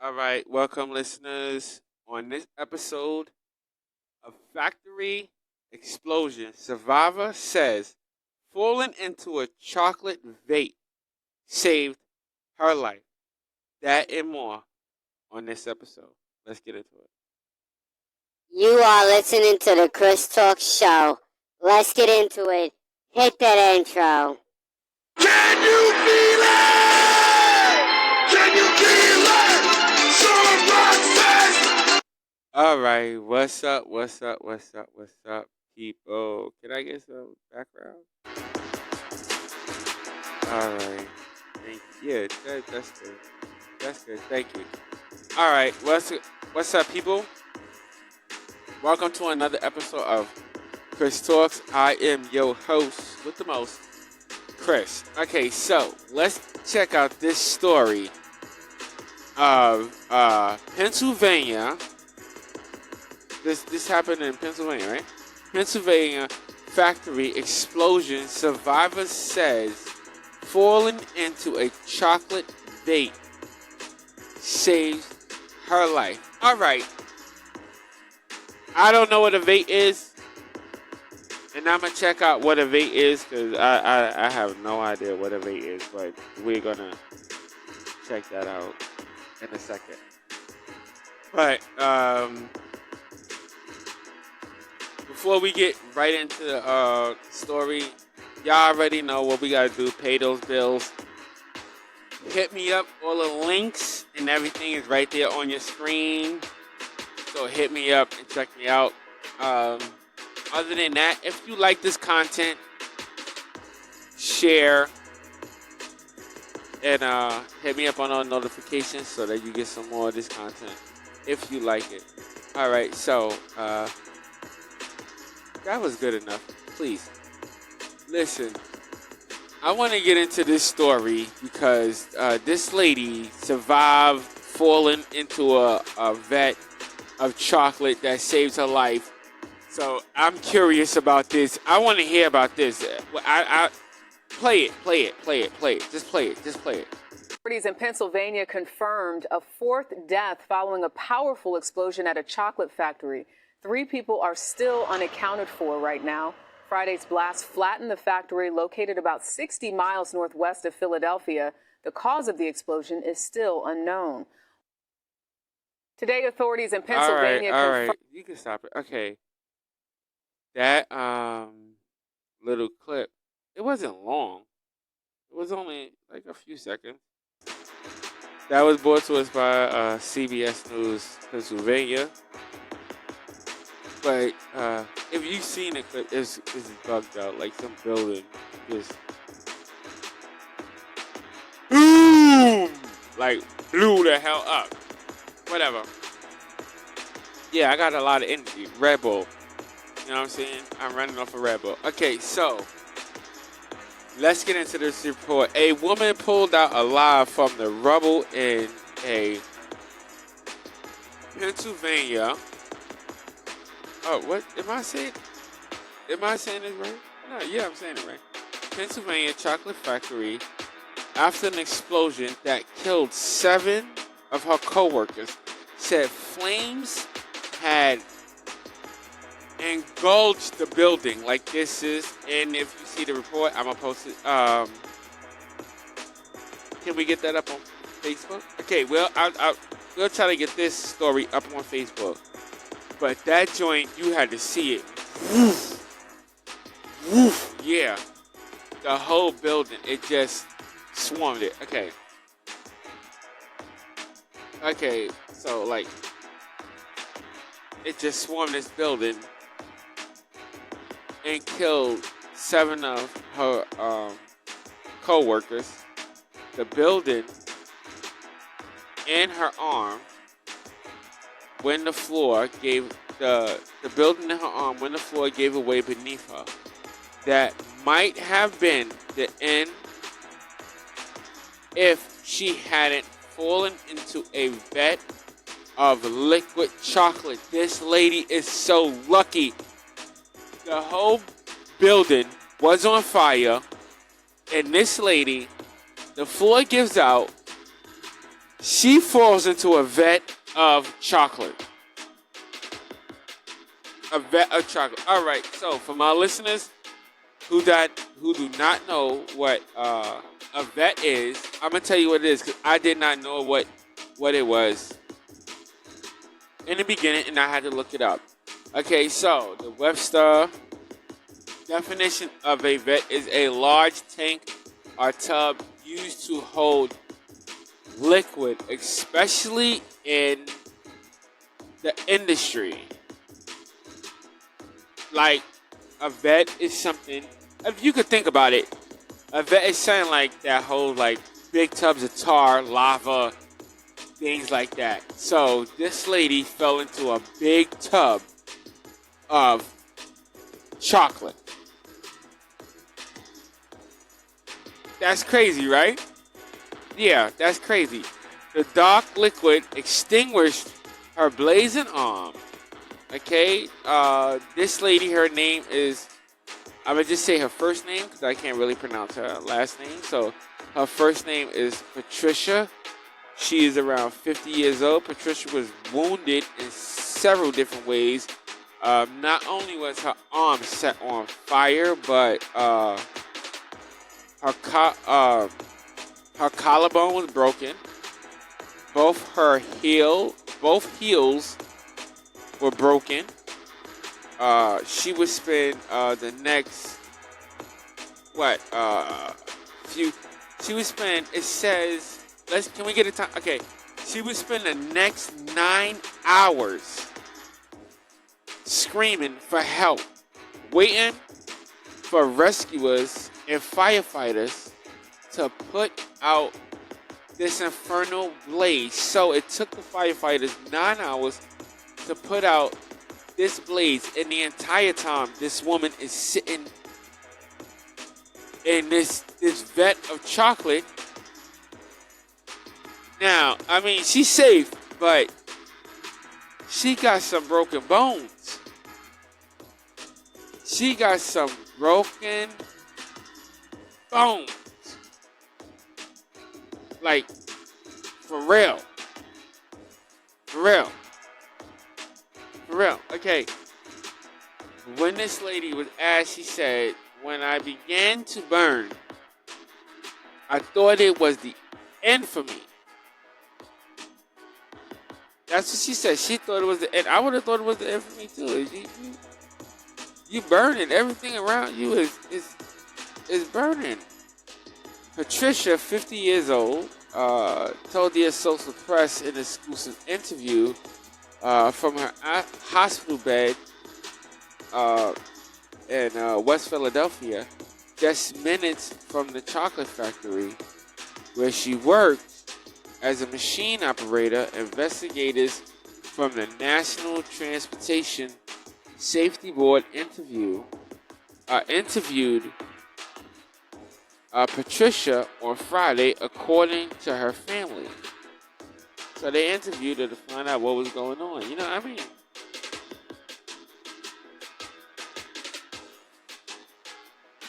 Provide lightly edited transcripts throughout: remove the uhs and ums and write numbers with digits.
All right, welcome listeners. On this episode of Factory Explosion, Survivor says falling into a chocolate vape saved her life. That and more on this episode. Let's get into it. You are listening to the Chris Talk Show. Let's get into it. Hit that intro. Can you feel it? Can you feel it? All right, what's up, people? Can I get some background? All right, thank you. Yeah, that's good. That's good. Thank you. All right, what's up, people? Welcome to another episode of Chris Talks. I am your host with the most, Chris. Okay, so let's check out this story of Pennsylvania. This happened in Pennsylvania, right? Pennsylvania factory explosion. Survivor says falling into a chocolate vape saves her life. All right. I don't know what a vape is, and I'm gonna check out what a vape is because I have no idea what a vape is, but we're gonna check that out in a second. But before we get right into the story, y'all already know what we gotta do. Pay those bills. Hit me up. All the links and everything is right there on your screen. So hit me up and check me out. Other than that, if you like this content, share and hit me up on all notifications so that you get some more of this content if you like it. All right, so that was good enough. Please listen. I want to get into this story because this lady survived falling into a vat of chocolate that saves her life. So I'm curious about this. I want to hear about this. I play it. Just play it. Authorities in Pennsylvania confirmed a fourth death following a powerful explosion at a chocolate factory. 3 people are still unaccounted for right now. Friday's blast flattened the factory located about 60 miles northwest of Philadelphia. The cause of the explosion is still unknown. Today, authorities in Pennsylvania All right. You can stop it. Okay. That little clip, it wasn't long. It was only like a few seconds. That was brought to us by CBS News Pennsylvania. But if you've seen the clip, it's bugged out. Like some building just boom, like blew the hell up. Whatever. Yeah, I got a lot of energy. Red Bull. You know what I'm saying? I'm running off a Red Bull. Okay, so let's get into this report. A woman pulled out alive from the rubble in a Pennsylvania. Oh, what am I saying? Am I saying this right? No, yeah, I'm saying it right. Pennsylvania chocolate factory after an explosion that killed 7 of her co-workers. Said flames had engulfed the building like this is. And if you see the report, I'm gonna post it. Can we get that up on Facebook? Okay, well, we'll try to get this story up on Facebook. But that joint, you had to see it. Woof, yeah. The whole building, it just swarmed it. Okay, so like, it just swarmed this building and killed 7 of her co-workers. The building and her arm when the floor gave the building in her arm when the floor gave away beneath her. That might have been the end if she hadn't fallen into a vat of liquid chocolate. This lady is so lucky. The whole building was on fire, and this lady, the floor gives out, She falls into a vat of chocolate. A vat of chocolate. All right. So for my listeners who do not know what a vet is, I'm gonna tell you what it is because I did not know what it was in the beginning, and I had to look it up. Okay, so the Webster definition of a vet is a large tank or tub used to hold liquid, especially in the industry. Like a vet is something, if you could think about it, a vet is something like that holds like big tubs of tar, lava, things like that. So this lady fell into a big tub of chocolate. That's crazy, right? Yeah, that's crazy. The dark liquid extinguished her blazing arm. Okay, this lady, her name is, I'm going to just say her first name because I can't really pronounce her last name. So her first name is Patricia. She is around 50 years old. Patricia was wounded in several different ways. Not only was her arm set on fire, but her collarbone was broken. Both heels were broken. She would spend the next she would spend, it says, can we get a time? Okay, she would spend the next 9 hours screaming for help, waiting for rescuers and firefighters to put out this infernal blaze. So it took the firefighters 9 hours to put out this blaze, and the entire time this woman is sitting in this vat of chocolate. Now, I mean, she's safe, but she got some broken bones. She got some broken bones. Like, for real. For real. For real. Okay. When this lady was asked, she said, when I began to burn, I thought it was the end for me. That's what she said. She thought it was the end. I would have thought it was the end for me too. You burning. Everything around you is burning. Patricia, 50 years old, told the Associated Press in an exclusive interview from her hospital bed in West Philadelphia, just minutes from the chocolate factory where she worked as a machine operator. Investigators from the National Transportation Safety Board interviewed Patricia on Friday, according to her family. So they interviewed her to find out what was going on. You know what I mean?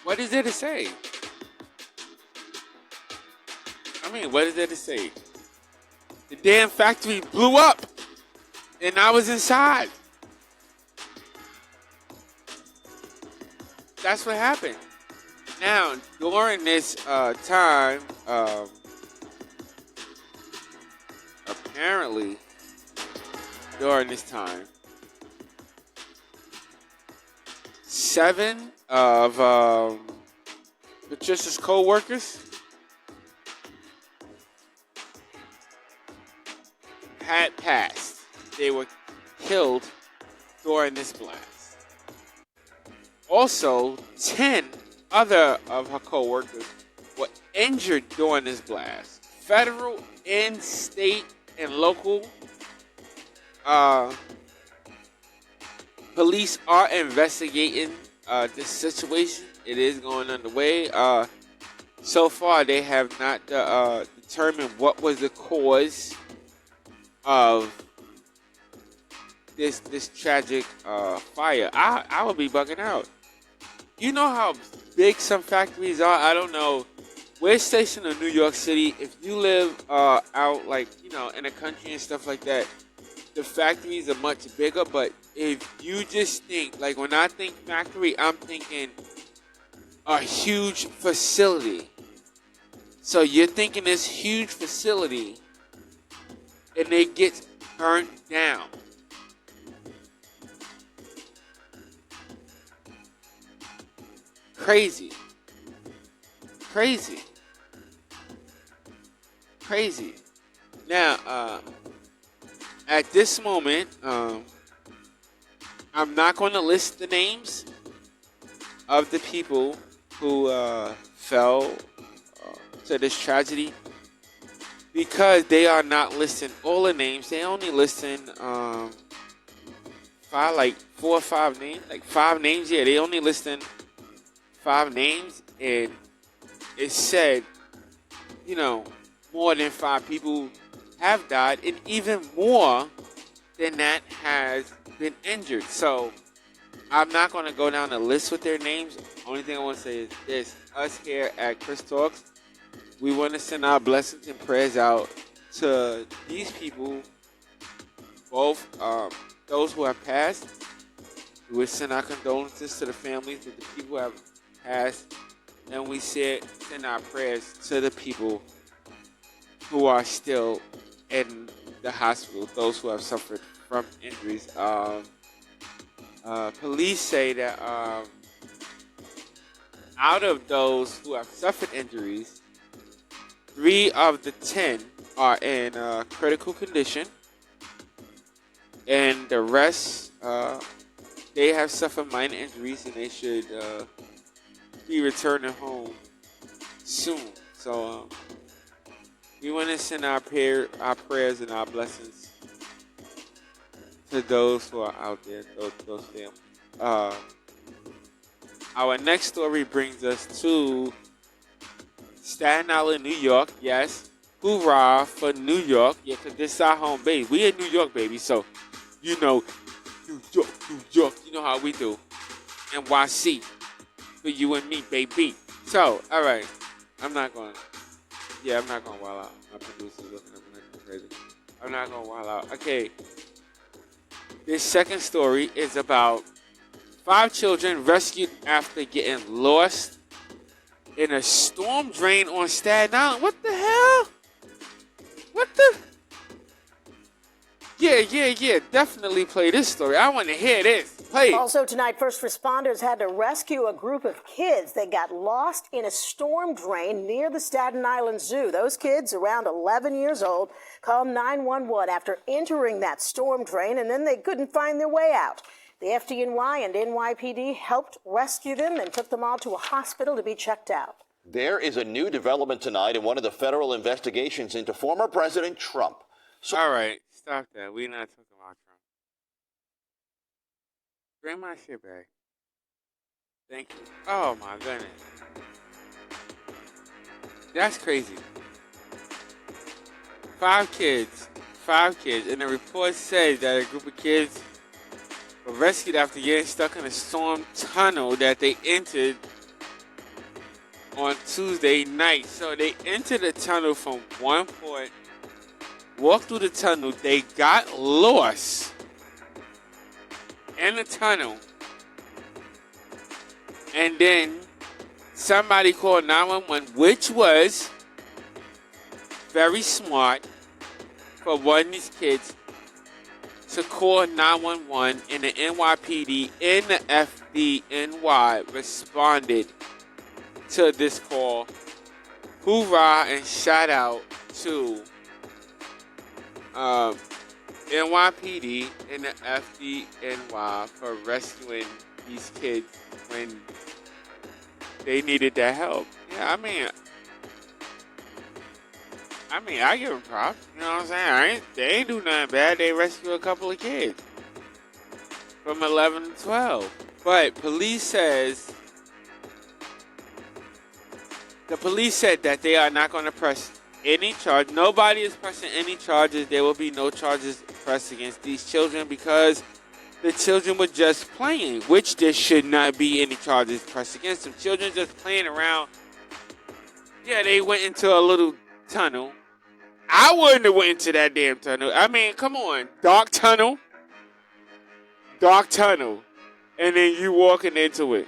What is there to say? I mean, what is there to say? The damn factory blew up, and I was inside. That's what happened. Now, during this time, apparently, during this time, 7 of Patricia's co-workers had passed. They were killed during this blast. Also, 10 other of her co-workers were injured during this blast. Federal and state and local police are investigating this situation. It is going underway. So far, they have not determined what was the cause of this tragic fire. I would be bugging out. You know how big some factories are? I don't know we're stationed in New York City. If you live out like in the country and stuff like that, the factories are much bigger. But if you just think like when I think factory, I'm thinking a huge facility. So you're thinking this huge facility, and it gets burnt down. Crazy. Now, at this moment, I'm not going to list the names of the people who fell to this tragedy because they are not listing all the names. They only listing four or five names, like 5 names. Yeah, they only listing 5 names, and it said, more than 5 people have died, and even more than that has been injured. So I'm not going to go down the list with their names. Only thing I want to say is this: us here at Chris Talks, we want to send our blessings and prayers out to these people, both those who have passed. We would send our condolences to the families of the people who have passed, and we send our prayers to the people who are still in the hospital, those who have suffered from injuries. Police say that out of those who have suffered injuries, 3 of the 10 are in critical condition, and the rest, they have suffered minor injuries, and they should be returning home soon. So we want to send our prayers and our blessings to those who are out there, those families. Our next story brings us to Staten Island, New York. Yes, hoorah for New York. Yeah, because this is our home base. We in New York, baby. So, New York. You know how we do. NYC. For you and me, baby. So, all right. I'm not going to wild out. My producer's looking at me like crazy. I'm not going to wild out. Okay. This second story is about 5 children rescued after getting lost in a storm drain on Staten Island. What the hell? What the? Yeah. Definitely play this story. I want to hear this. Play it. Also tonight, first responders had to rescue a group of kids. They got lost in a storm drain near the Staten Island Zoo. Those kids, around 11 years old, called 911 after entering that storm drain, and then they couldn't find their way out. The FDNY and NYPD helped rescue them and took them all to a hospital to be checked out. There is a new development tonight in one of the federal investigations into former President Trump. All right, stop that. We're not talking about Trump. Bring my shit back. Thank you. Oh my goodness. That's crazy. 5 kids. And the report says that a group of kids were rescued after getting stuck in a storm tunnel that they entered on Tuesday night. So they entered the tunnel from one point, walked through the tunnel, they got lost in the tunnel, and then somebody called 911, which was very smart for one of these kids to call 911, and the NYPD and the FDNY responded to this call. Hoorah and shout out to NYPD and the FDNY for rescuing these kids when they needed that help. Yeah, I give them props. You know what I'm saying? They ain't do nothing bad. They rescued a couple of kids from 11 to 12. But the police said that they are not going to press any charge. Nobody is pressing any charges. There will be no charges pressed against these children because the children were just playing, which there should not be any charges pressed against them. Children just playing around Yeah, they went into a little tunnel. I wouldn't have went into that damn tunnel. I mean, come on. Dark tunnel. And then you walking into it.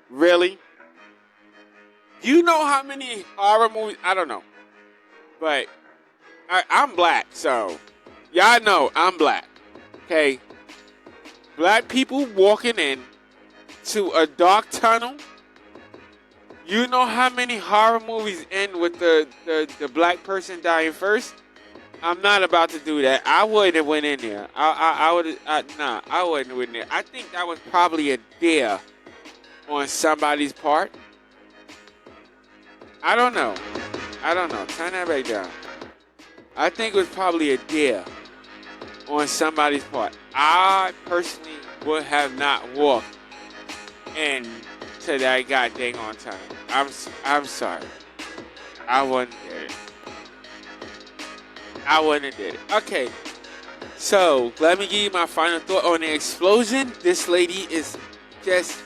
Really? You know how many horror movies? I don't know. But I'm black, so y'all know I'm black. Okay? Black people walking in to a dark tunnel. You know how many horror movies end with the black person dying first? I'm not about to do that. I wouldn't have went in there. I wouldn't have went in there. I think that was probably a dare on somebody's part. I don't know. Turn that back down. I think it was probably a dare on somebody's part. I personally would have not walked into that goddamn on time. I'm sorry. I wouldn't have did it. Okay. So, let me give you my final thought on the explosion. This lady is just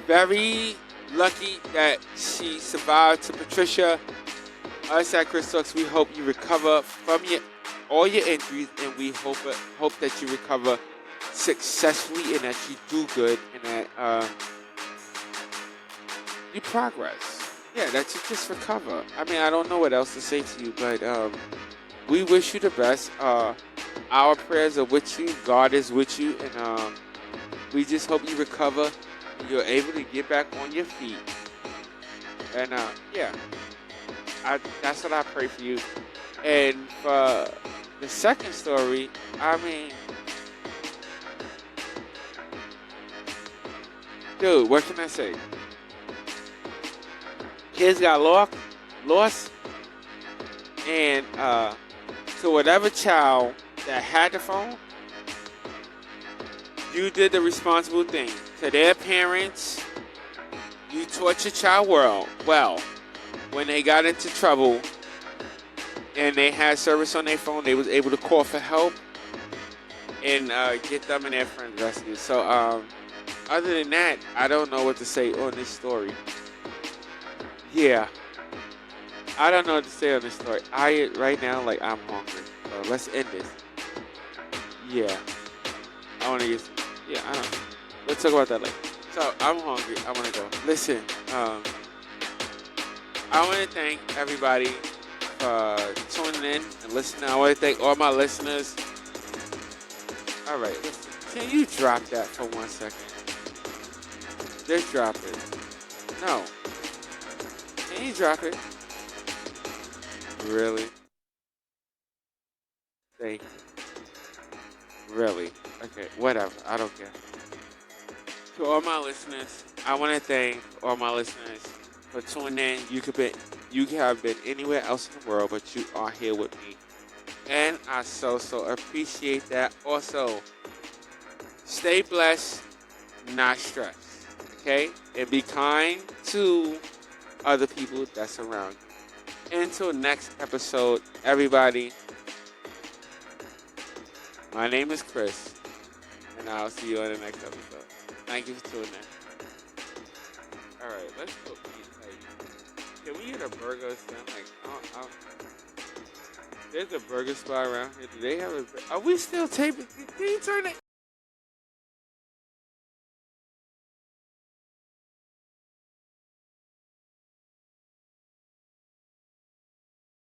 very lucky that she survived. To Patricia, us at Chris Talks, we hope you recover from all your injuries, and we hope that you recover successfully and that you do good and that you progress. Yeah, that you just recover. I mean, I don't know what else to say to you, but we wish you the best. Our prayers are with you. God is with you, and we just hope you recover. You're able to get back on your feet. And yeah, that's what I pray for you. And for the second story, I mean, dude, what can I say? Kids got lost, and to whatever child that had the phone, you did the responsible thing. To their parents, you taught your child well. When they got into trouble and they had service on their phone, they was able to call for help and get them and their friends rescued. So other than that, I don't know what to say on this story. Yeah, I don't know what to say on this story. Right now, like, I'm hungry. So let's end this. Yeah, I want to get. Yeah, I don't know. Let's talk about that later. So I'm hungry. I want to go. Listen, I want to thank everybody for tuning in and listening. I want to thank all my listeners. All right, listen. Can you drop that for 1 second? Just drop it. No. Can you drop it? Really? Thank you. Really? Okay, whatever. I don't care. To all my listeners, I want to thank all my listeners for tuning in. You have been anywhere else in the world, but you are here with me. And I so appreciate that. Also, stay blessed, not stressed. Okay? And be kind to other people that surround you. Until next episode, everybody, my name is Chris, and I'll see you on the next episode. Thank you for tuning in. Alright, let's go eat. Like, can we get a burger or something? Like, there's a burger spot around here. Do they have a... Are we still taping? Can you turn it?